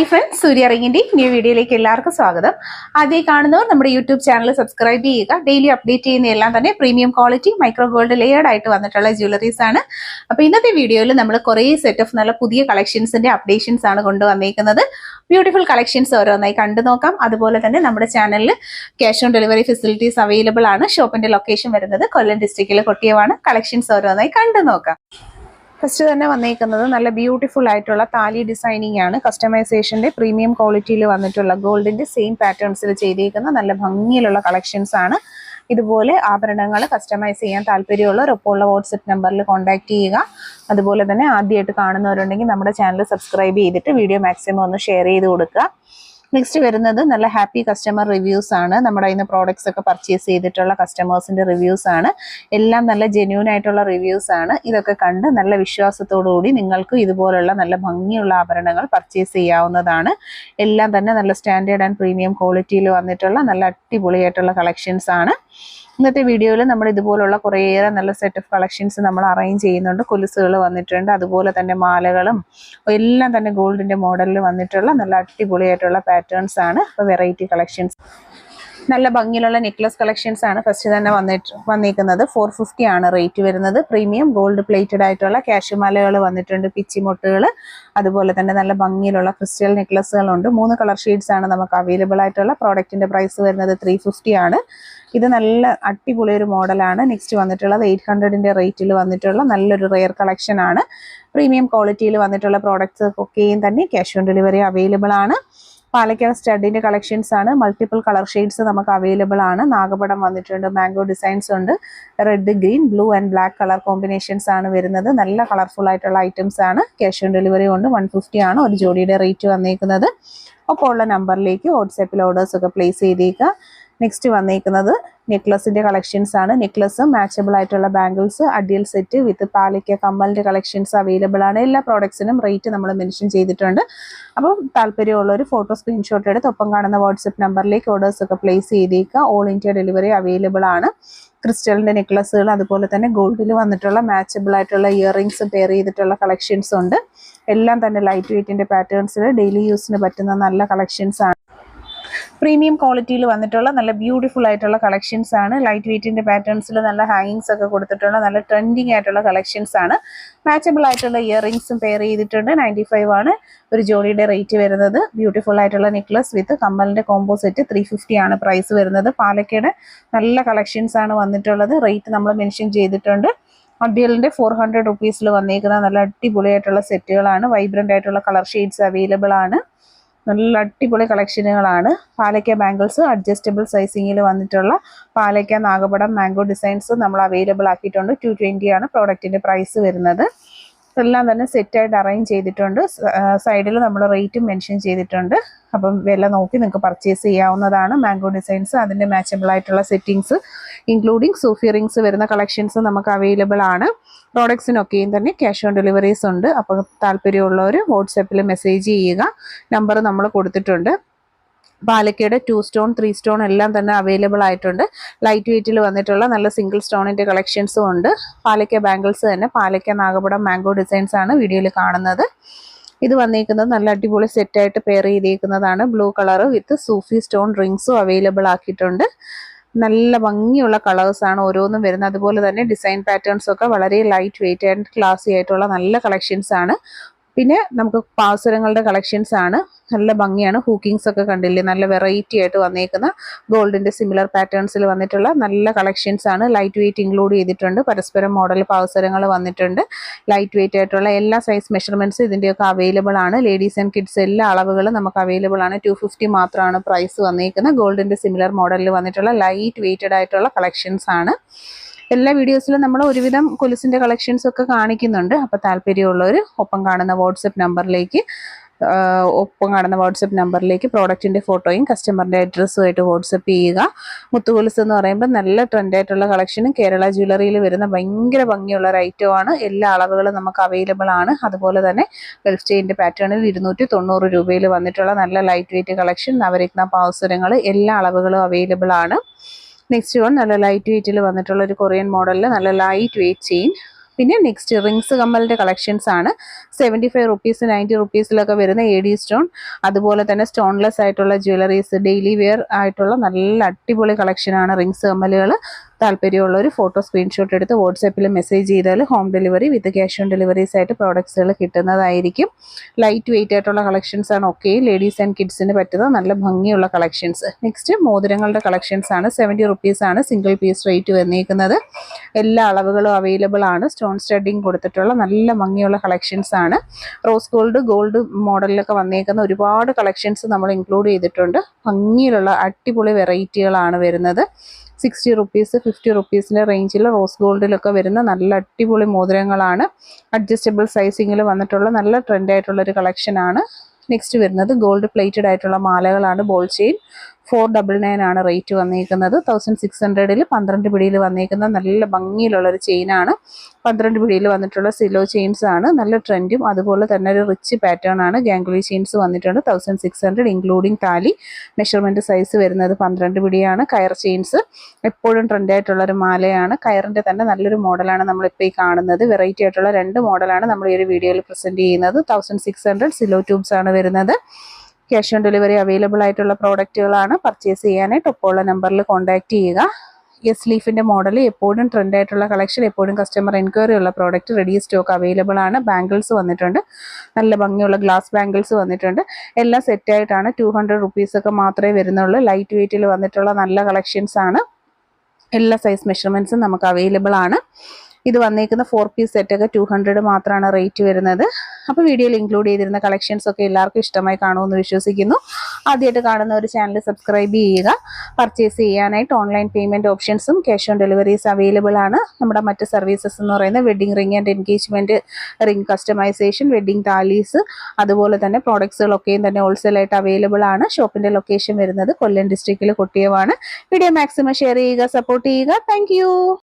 friends, Surya Ringindi new video like എല്ലാവർക്കും സ്വാഗതം. ആദ്യമായി കാണുന്നവർ നമ്മുടെ യൂട്യൂബ് ചാനൽ സബ്സ്ക്രൈബ് ചെയ്യുക. ഡെയിലി അപ്ഡേറ്റ് ചെയ്യുന്ന എല്ലാം തന്നെ premium quality micro gold layered ആയിട്ട് വന്നിട്ടുള്ള ജ്വല്ലറീസ് ആണ്. അപ്പോൾ ഇന്നത്തെ വീഡിയോയിൽ നമ്മൾ കുറേ സെറ്റ് ഓഫ് നല്ല പുതിയ കളക്ഷൻസിന്റെ അപ്ഡേഷൻസ് ആണ് കൊണ്ടുവന്നിരിക്കുന്നത്. ബ്യൂട്ടിഫുൾ കളക്ഷൻസ് ഓരോന്നായി കണ്ടു നോക്കാം. അതുപോലെ തന്നെ നമ്മുടെ ചാനലിൽ cash on delivery facilities available ആണ്. ഷോപ്പിന്റെ ലൊക്കേഷൻ വരുന്നത് കൊല്ലം ഡിസ്ട്രിക്റ്റിലെ കൊട്ടിയവാണ്. കളക്ഷൻസ് ഓരോന്നായി കണ്ടു നോക്കാം. ഫസ്റ്റ് തന്നെ വന്നേക്കുന്നത് നല്ല ബ്യൂട്ടിഫുൾ ആയിട്ടുള്ള താലി ഡിസൈനിങ് ആണ്. കസ്റ്റമൈസേഷന്റെ പ്രീമിയം ക്വാളിറ്റിയിൽ വന്നിട്ടുള്ള ഗോൾഡിന്റെ സെയിം പാറ്റേൺസിൽ ചെയ്തിരിക്കുന്ന നല്ല ഭംഗിയിലുള്ള കളക്ഷൻസ് ആണ്. ഇതുപോലെ ആഭരണങ്ങൾ കസ്റ്റമൈസ് ചെയ്യാൻ താല്പര്യമുള്ളവർ ഒപ്പമുള്ള വാട്സപ്പ് നമ്പറിൽ കോൺടാക്ട് ചെയ്യുക. അതുപോലെ തന്നെ ആദ്യമായിട്ട് കാണുന്നവരുണ്ടെങ്കിൽ നമ്മുടെ ചാനൽ സബ്സ്ക്രൈബ് ചെയ്തിട്ട് വീഡിയോ മാക്സിമം ഒന്ന് ഷെയർ ചെയ്ത് കൊടുക്കുക. നെക്സ്റ്റ് വരുന്നത് നല്ല ഹാപ്പി കസ്റ്റമർ റിവ്യൂസ് ആണ്. നമ്മുടെ ഇന്ന് പ്രോഡക്ട്സ് ഒക്കെ പർച്ചേസ് ചെയ്തിട്ടുള്ള കസ്റ്റമേഴ്സിന്റെ റിവ്യൂസ് ആണ്. എല്ലാം നല്ല ജെന്യൂൻ ആയിട്ടുള്ള റിവ്യൂസ് ആണ്. ഇതൊക്കെ കണ്ട് നല്ല വിശ്വാസത്തോടു കൂടി നിങ്ങൾക്ക് ഇതുപോലുള്ള നല്ല ഭംഗിയുള്ള ആഭരണങ്ങൾ പർച്ചേസ് ചെയ്യാവുന്നതാണ്. എല്ലാം തന്നെ നല്ല സ്റ്റാൻഡേർഡ് ആൻഡ് പ്രീമിയം ക്വാളിറ്റിയിൽ വന്നിട്ടുള്ള നല്ല അടിപൊളിയായിട്ടുള്ള കളക്ഷൻസ് ആണ്. ഇന്നത്തെ വീഡിയോയിൽ നമ്മൾ ഇതുപോലുള്ള കുറേയേറെ നല്ല സെറ്റ് ഓഫ് കളക്ഷൻസ് നമ്മൾ അറേഞ്ച് ചെയ്യുന്നുണ്ട്. കൊലുസുകൾ വന്നിട്ടുണ്ട്, അതുപോലെ തന്നെ മാലകളും എല്ലാം തന്നെ ഗോൾഡിന്റെ മോഡലിൽ വന്നിട്ടുള്ള നല്ല അടിപൊളിയായിട്ടുള്ള പാറ്റേൺസ് ആണ്. അപ്പോൾ വെറൈറ്റി കളക്ഷൻസ്, നല്ല ഭംഗിയിലുള്ള നെക്ലസ് കളക്ഷൻസ് ആണ് ഫസ്റ്റ് തന്നെ വന്നിരിക്കുന്നത്. 450 ആണ് റേറ്റ് വരുന്നത്. പ്രീമിയം ഗോൾഡ് പ്ലേറ്റഡ് ആയിട്ടുള്ള കാഷ്മാലകൾ വന്നിട്ടുണ്ട്, പിച്ചിമൊട്ടുകൾ, അതുപോലെ തന്നെ നല്ല ഭംഗിയിലുള്ള ക്രിസ്റ്റൽ നെക്ലസുകളുണ്ട്. 3 കളർ ഷെയ്ഡ്സ് ആണ് നമുക്ക് അവൈലബിൾ ആയിട്ടുള്ള. പ്രോഡക്റ്റിന്റെ പ്രൈസ് വരുന്നത് 350 ആണ്. ഇത് നല്ല അടിപൊളി ഒരു മോഡലാണ്. നെക്സ്റ്റ് വന്നിട്ടുള്ളത് 800ന്റെ റേറ്റിൽ വന്നിട്ടുള്ള നല്ലൊരു റെയർ കളക്ഷൻ ആണ്. പ്രീമിയം ക്വാളിറ്റിയിൽ വന്നിട്ടുള്ള പ്രോഡക്ട്സ് ഒക്കെയും തന്നെ ക്യാഷ് ഓൺ ഡെലിവറി അവൈലബിൾ ആണ്. പാലക്കാട് സ്റ്റഡിന്റെ കളക്ഷൻസ് ആണ്. മൾട്ടിപ്പിൾ കളർ ഷെയ്ഡ്സ് നമുക്ക് അവൈലബിൾ ആണ്. നാഗപടം വന്നിട്ടുണ്ട്, മാംഗോ ഡിസൈൻസ് ഉണ്ട്, red, green, blue and black colour combinations ആണ് വരുന്നത്. നല്ല കളർഫുൾ ആയിട്ടുള്ള ഐറ്റംസ് ആണ്. ക്യാഷ് ഓൺ ഡെലിവറി കൊണ്ട് 150 ആണ് ഒരു ജോഡിയുടെ റേറ്റ് വന്നേക്കുന്നത്. അപ്പോൾ ഉള്ള നമ്പറിലേക്ക് വാട്സാപ്പിൽ ഓർഡേഴ്സ് ഒക്കെ പ്ലേസ് ചെയ്തേക്കുക. നെക്സ്റ്റ് വന്നേക്കുന്നത് നെക്ലസിന്റെ കളക്ഷൻസ് ആണ്. നെക്ലസ്, മാച്ചബിൾ ആയിട്ടുള്ള ബാംഗിൾസ്, അഡിയൽ സെറ്റ് വിത്ത് പാലിക്ക കമ്മലിന്റെ കളക്ഷൻസ് അവൈലബിൾ ആണ്. എല്ലാ പ്രോഡക്ട്സിനും റേറ്റ് നമ്മൾ മെൻഷൻ ചെയ്തിട്ടുണ്ട്. അപ്പോൾ താല്പര്യമുള്ളവർ ഫോട്ടോ സ്ക്രീൻഷോട്ട് എടുത്ത് ഒപ്പം കാണുന്ന വാട്സപ്പ് നമ്പറിലേക്ക് ഓർഡേഴ്സ് ഒക്കെ പ്ലേസ് ചെയ്തേക്കുക. ഓൾ ഇന്ത്യ ഡെലിവറി അവൈലബിൾ ആണ്. ക്രിസ്റ്റലിന്റെ നെക്ലസുകൾ, അതുപോലെ തന്നെ ഗോൾഡിൽ വന്നിട്ടുള്ള മാച്ചബിൾ ആയിട്ടുള്ള ഇയറിംഗ്സ് പെയർ ചെയ്തിട്ടുള്ള കളക്ഷൻസ് ഉണ്ട്. എല്ലാം തന്നെ ലൈറ്റ് വെയ്റ്റിന്റെ പാറ്റേൺസിൽ ഡെയിലി യൂസിന് പറ്റുന്ന നല്ല കളക്ഷൻസ് ആണ്. പ്രീമിയം ക്വാളിറ്റിയിൽ വന്നിട്ടുള്ള നല്ല ബ്യൂട്ടിഫുൾ ആയിട്ടുള്ള കളക്ഷൻസ് ആണ്. ലൈറ്റ് വെയ്റ്റിന്റെ പാറ്റേൺസിൽ നല്ല ഹാങ്ങിങ്സ് ഒക്കെ കൊടുത്തിട്ടുള്ള നല്ല ട്രെൻഡിങ് ആയിട്ടുള്ള കളക്ഷൻസ് ആണ്. മാച്ചബിൾ ആയിട്ടുള്ള ഇയറിംഗ്സും പെയർ ചെയ്തിട്ടുണ്ട്. 95 ആണ് ഒരു ജോഡിയുടെ റേറ്റ് വരുന്നത്. ബ്യൂട്ടിഫുൾ ആയിട്ടുള്ള നെക്ലസ് വിത്ത് കമ്മലിന്റെ കോംബോ സെറ്റ് 350 ആണ് പ്രൈസ് വരുന്നത്. പാലക്കയുടെ നല്ല കളക്ഷൻസ് ആണ് വന്നിട്ടുള്ളത്. റേറ്റ് നമ്മൾ മെൻഷൻ ചെയ്തിട്ടുണ്ട്. അഡിയലിന്റെ 400 റുപ്പീസിൽ വന്നേക്കുന്ന നല്ല അടിപൊളിയായിട്ടുള്ള സെറ്റുകളാണ്. വൈബ്രന്റ് ആയിട്ടുള്ള കളർ ഷെയ്ഡ്സ് അവൈലബിൾ ആണ്. നല്ല അടിപൊളി കളക്ഷനുകളാണ്. പാലക്ക ബാംഗിൾസ് അഡ്ജസ്റ്റബിൾ സൈസിങ്ങിൽ വന്നിട്ടുള്ള പാലക്ക നാഗപടം മാംഗോ ഡിസൈൻസ് നമ്മൾ അവൈലബിൾ ആക്കിയിട്ടുണ്ട്. 220 ആണ് പ്രോഡക്റ്റിന്റെ പ്രൈസ് വരുന്നത്. എല്ലാം തന്നെ സെറ്റായിട്ട് അറേഞ്ച് ചെയ്തിട്ടുണ്ട്. സൈഡിൽ നമ്മൾ റേറ്റും മെൻഷൻ ചെയ്തിട്ടുണ്ട്. അപ്പം വില നോക്കി നിങ്ങൾക്ക് പർച്ചേസ് ചെയ്യാവുന്നതാണ്. മാംഗോ ഡിസൈൻസ്, അതിൻ്റെ മാച്ചബിൾ ആയിട്ടുള്ള സെറ്റിങ്സ് ഇൻക്ലൂഡിങ് സൂഫി റിങ്സ് വരുന്ന കളക്ഷൻസ് നമുക്ക് അവൈലബിൾ ആണ്. പ്രോഡക്ട്സിനൊക്കെയും തന്നെ ക്യാഷ് ഓൺ ഡെലിവറീസ് ഉണ്ട്. അപ്പോൾ താല്പര്യമുള്ളവർ വാട്സാപ്പിൽ മെസ്സേജ് ചെയ്യുക. നമ്പർ നമ്മൾ കൊടുത്തിട്ടുണ്ട്. പാലക്കയുടെ 2 സ്റ്റോൺ 3 സ്റ്റോൺ എല്ലാം തന്നെ അവൈലബിൾ ആയിട്ടുണ്ട്. ലൈറ്റ് വെയ്റ്റിൽ വന്നിട്ടുള്ള നല്ല സിംഗിൾ സ്റ്റോണിന്റെ കളക്ഷൻസും ഉണ്ട്. പാലക്ക ബാംഗിൾസ് തന്നെ പാലക്ക നാഗപടം മാംഗോ ഡിസൈൻസ് ആണ് വീഡിയോയിൽ കാണുന്നത്. ഇത് വന്നിരിക്കുന്നത് നല്ല അടിപൊളി സെറ്റായിട്ട് പെയർ ചെയ്തിരിക്കുന്നതാണ്. ബ്ലൂ കളർ വിത്ത് സൂഫി സ്റ്റോൺ റിങ്സും അവൈലബിൾ ആക്കിയിട്ടുണ്ട്. നല്ല ഭംഗിയുള്ള കളേഴ്സ് ആണ് ഓരോന്നും വരുന്നത്. അതുപോലെ തന്നെ ഡിസൈൻ പാറ്റേൺസ് ഒക്കെ വളരെ ലൈറ്റ് വെയിറ്റ് ആൻഡ് ക്ലാസി ആയിട്ടുള്ള നല്ല കളക്ഷൻസ് ആണ്. പിന്നെ നമുക്ക് പാവസരങ്ങളുടെ കളക്ഷൻസ് ആണ്. നല്ല ഭംഗിയാണ്. ഹൂക്കിങ്സ് ഒക്കെ കണ്ടില്ലേ, നല്ല വെറൈറ്റി ആയിട്ട് വന്നേക്കുന്ന ഗോൾഡിന്റെ സിമിലർ പാറ്റേൺസിൽ വന്നിട്ടുള്ള നല്ല കളക്ഷൻസ് ആണ്. ലൈറ്റ് വെയിറ്റ് ഇൻക്ലൂഡ് ചെയ്തിട്ടുണ്ട്. പരസ്പരം മോഡൽ പാവസരങ്ങൾ വന്നിട്ടുണ്ട്. ലൈറ്റ് വെയിറ്റ് ആയിട്ടുള്ള എല്ലാ സൈസ് മെഷർമെന്റ്സ് ഇതിൻ്റെയൊക്കെ അവൈലബിൾ ആണ്. ലേഡീസ് ആൻഡ് കിഡ്സ് എല്ലാ അളവുകളും നമുക്ക് അവൈലബിൾ ആണ്. 250 മാത്രമാണ് പ്രൈസ് വന്നേക്കുന്നത്. ഗോൾഡിന്റെ സിമിലർ മോഡലിൽ വന്നിട്ടുള്ള ലൈറ്റ് വെയിറ്റഡ് ആയിട്ടുള്ള കളക്ഷൻസ് ആണ്. എല്ലാ വീഡിയോസിലും നമ്മൾ ഒരുവിധം കൊലുസിന്റെ കളക്ഷൻസ് ഒക്കെ കാണിക്കുന്നുണ്ട്. അപ്പോൾ താല്പര്യമുള്ളവർ ഒപ്പം കാണുന്ന വാട്സപ്പ് നമ്പറിലേക്ക് പ്രോഡക്റ്റിന്റെ ഫോട്ടോയും കസ്റ്റമറിന്റെ അഡ്രസ്സുമായിട്ട് വാട്സപ്പ് ചെയ്യുക. മുത്തുകൊലുസ് എന്ന് പറയുമ്പോൾ നല്ല ട്രെൻഡായിട്ടുള്ള കളക്ഷനും കേരള ജ്വല്ലറിയിൽ വരുന്ന ഭയങ്കര ഭംഗിയുള്ള ഒരു ഐറ്റമാണ്. എല്ലാ അളവുകളും നമുക്ക് അവൈലബിൾ ആണ്. അതുപോലെ തന്നെ ഗൾഫ് ചെയിൻ്റെ പാറ്റേണിൽ 290 രൂപയിൽ വന്നിട്ടുള്ള നല്ല ലൈറ്റ് വെയിറ്റ് കളക്ഷൻ, നവരത്ന പാവസരങ്ങൾ എല്ലാ അളവുകളും അവൈലബിൾ ആണ്. നെക്സ്റ്റ് വൺ നല്ല ലൈറ്റ് വെയിറ്റിൽ വന്നിട്ടുള്ള ഒരു കൊറിയൻ മോഡലിൽ നല്ല ലൈറ്റ് വെയിറ്റ് ചെയിൻ, പിന്നെ നെക്സ്റ്റ് റിങ്സ് കമ്മലിൻ്റെ കളക്ഷൻസ് ആണ്. 75 റുപ്പീസ് 90 റുപ്പീസിലൊക്കെ വരുന്ന AD സ്റ്റോൺ, അതുപോലെ തന്നെ സ്റ്റോൺലെസ് ആയിട്ടുള്ള ജ്വല്ലറീസ്, ഡെയിലി വെയർ ആയിട്ടുള്ള നല്ല അടിപൊളി കളക്ഷനാണ് റിങ്സ് കമ്മലുകൾ. താല്പര്യമുള്ളവർ ഫോട്ടോ സ്ക്രീൻഷോട്ട് എടുത്ത് വാട്സാപ്പിൽ മെസ്സേജ് ചെയ്താൽ home delivery with cash on deliveries ആയിട്ട് പ്രോഡക്ട്സുകൾ കിട്ടുന്നതായിരിക്കും. ലൈറ്റ് വെയിറ്റ് ആയിട്ടുള്ള കളക്ഷൻസ് ആണ്. ഒക്കെ ലേഡീസ് ആൻഡ് കിഡ്സിന് പറ്റുന്ന നല്ല ഭംഗിയുള്ള കളക്ഷൻസ്. നെക്സ്റ്റ് മോതിരങ്ങളുടെ കളക്ഷൻസ് ആണ്. 70 റുപ്പീസ് ആണ് സിംഗിൾ പീസ് റേറ്റ് വന്നിരിക്കുന്നത്. എല്ലാ അളവുകളും അവൈലബിൾ ആണ്. സ്റ്റോൺ സ്റ്റഡിങ് കൊടുത്തിട്ടുള്ള നല്ല ഭംഗിയുള്ള കളക്ഷൻസ് ആണ്. റോസ് ഗോൾഡ് മോഡലിലൊക്കെ വന്നേക്കുന്ന ഒരുപാട് കളക്ഷൻസ് നമ്മൾ ഇൻക്ലൂഡ് ചെയ്തിട്ടുണ്ട്. ഭംഗിയിലുള്ള അടിപൊളി വെറൈറ്റികളാണ് വരുന്നത്. 60 റുപ്പീസ് 50 റുപ്പീസിൻ്റെ റേഞ്ചിൽ റോസ് ഗോൾഡിലൊക്കെ വരുന്ന നല്ല അടിപൊളി മോതിരങ്ങളാണ്. അഡ്ജസ്റ്റബിൾ സൈസിങ്ങിൽ വന്നിട്ടുള്ള നല്ല ട്രെൻഡായിട്ടുള്ളൊരു കളക്ഷനാണ്. നെക്സ്റ്റ് വരുന്നത് ഗോൾഡ് പ്ലേറ്റഡ് ആയിട്ടുള്ള മാലകളാണ്. ബോൾ ചെയിൻ 499 ആണ് റേറ്റ് വന്നിരിക്കുന്നത്. 1600-ൽ 12 പിടിയിൽ വന്നിരിക്കുന്ന നല്ല ഭംഗിയിലുള്ളൊരു ചെയിനാണ്. 12 പിടിയിൽ വന്നിട്ടുള്ള സിലോ ചെയിൻസ് ആണ്. നല്ല ട്രെൻഡും അതുപോലെ തന്നെ ഒരു റിച്ച് പാറ്റേൺ ആണ്. ഗാംഗുലി ചെയിൻസ് വന്നിട്ടുണ്ട്. 1600 ഇൻക്ലൂഡിങ് താലി. മെഷർമെൻറ്റ് സൈസ് വരുന്നത് 12 പിടിയാണ്. കയർ ചെയിൻസ് എപ്പോഴും ട്രെൻഡായിട്ടുള്ളൊരു മാലയാണ്. കയറിൻ്റെ തന്നെ നല്ലൊരു മോഡലാണ് നമ്മളിപ്പോൾ ഈ കാണുന്നത്. വെറൈറ്റി ആയിട്ടുള്ള 2 മോഡലാണ് നമ്മൾ ഈ ഒരു വീഡിയോയിൽ പ്രസൻറ്റ് ചെയ്യുന്നത്. 1600 സിലോ ട്യൂബ്സ് ആണ് വരുന്നത്. ക്യാഷ് ഓൺ ഡെലിവറി അവൈലബിൾ ആയിട്ടുള്ള പ്രോഡക്റ്റുകളാണ്. പർച്ചേസ് ചെയ്യാനായിട്ട് ഒപ്പമുള്ള നമ്പറിൽ കോൺടാക്റ്റ് ചെയ്യുക. യെസ് ലീഫിൻ്റെ മോഡൽ എപ്പോഴും ട്രെൻഡായിട്ടുള്ള കളക്ഷൻ, എപ്പോഴും കസ്റ്റമർ എൻക്വയറി ഉള്ള പ്രോഡക്റ്റ് റെഡി സ്റ്റോക്ക് അവൈലബിൾ ആണ്. ബാംഗിൾസ് വന്നിട്ടുണ്ട്. നല്ല ഭംഗിയുള്ള ഗ്ലാസ് ബാംഗിൾസ് വന്നിട്ടുണ്ട്. എല്ലാം സെറ്റായിട്ടാണ്. 200 റുപ്പീസൊക്കെ മാത്രമേ വരുന്നുള്ളൂ. ലൈറ്റ് വെയ്റ്റിൽ വന്നിട്ടുള്ള നല്ല കളക്ഷൻസ് ആണ്. എല്ലാ സൈസ് മെഷർമെൻറ്റ്സും നമുക്ക് അവൈലബിൾ ആണ്. ഇത് വന്നേക്കുന്ന 4 പീസ് സെറ്റൊക്കെ 200 മാത്രമാണ് റേറ്റ് വരുന്നത്. അപ്പോൾ വീഡിയോയിൽ ഇൻക്ലൂഡ് ചെയ്തിരുന്ന കളക്ഷൻസ് ഒക്കെ എല്ലാവർക്കും ഇഷ്ടമായി കാണുമെന്ന് വിശ്വസിക്കുന്നു. ആദ്യമായിട്ട് കാണുന്ന ഒരു ചാനൽ സബ്സ്ക്രൈബ് ചെയ്യുക. പർച്ചേസ് ചെയ്യാനായിട്ട് ഓൺലൈൻ പേയ്മെൻറ്റ് ഓപ്ഷൻസും ക്യാഷ് ഓൺ ഡെലിവറീസ് അവൈലബിൾ ആണ്. നമ്മുടെ മറ്റ് സർവീസസ് എന്ന് പറയുന്നത് wedding ring and engagement ring customisation, wedding thalis, അതുപോലെ തന്നെ പ്രോഡക്ട്സുകളൊക്കെയും തന്നെ ഹോൾസെയിലായിട്ട് അവൈലബിൾ ആണ്. ഷോപ്പിൻ്റെ ലൊക്കേഷൻ വരുന്നത് കൊല്ലം ഡിസ്ട്രിക്റ്റിൽ കൊട്ടിയമാണ്. വീഡിയോ മാക്സിമം ഷെയർ ചെയ്യുക, സപ്പോർട്ട് ചെയ്യുക. താങ്ക്